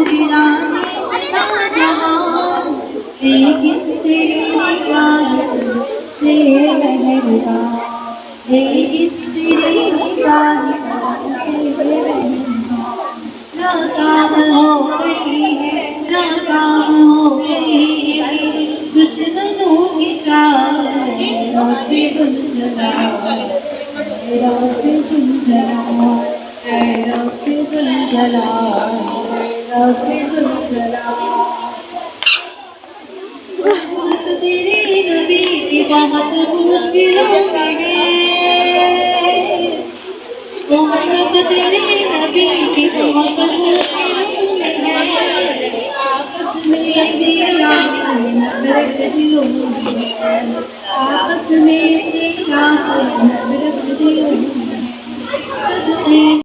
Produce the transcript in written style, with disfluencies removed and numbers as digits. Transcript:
गिराने का जहान, लेकिन तेरी निगाह से लहरता, लेकिन तेरी निगाह से लहरता। नाकाम हो गई है, नाकाम हो गई है दुश्मनों की चाल, रास्ते गुंजना, रास्ते गुंजना, रास्ते गुंजना, रास्ते गुंजना। बस तेरे नबी की बहुत मुश्किलों में है, मोहब्बत तेरे नबी की बहुत मुश्किलों में है। आपस में तेरा नफरत दिलों में है, आपस में तेरा नफरत दिलों में है।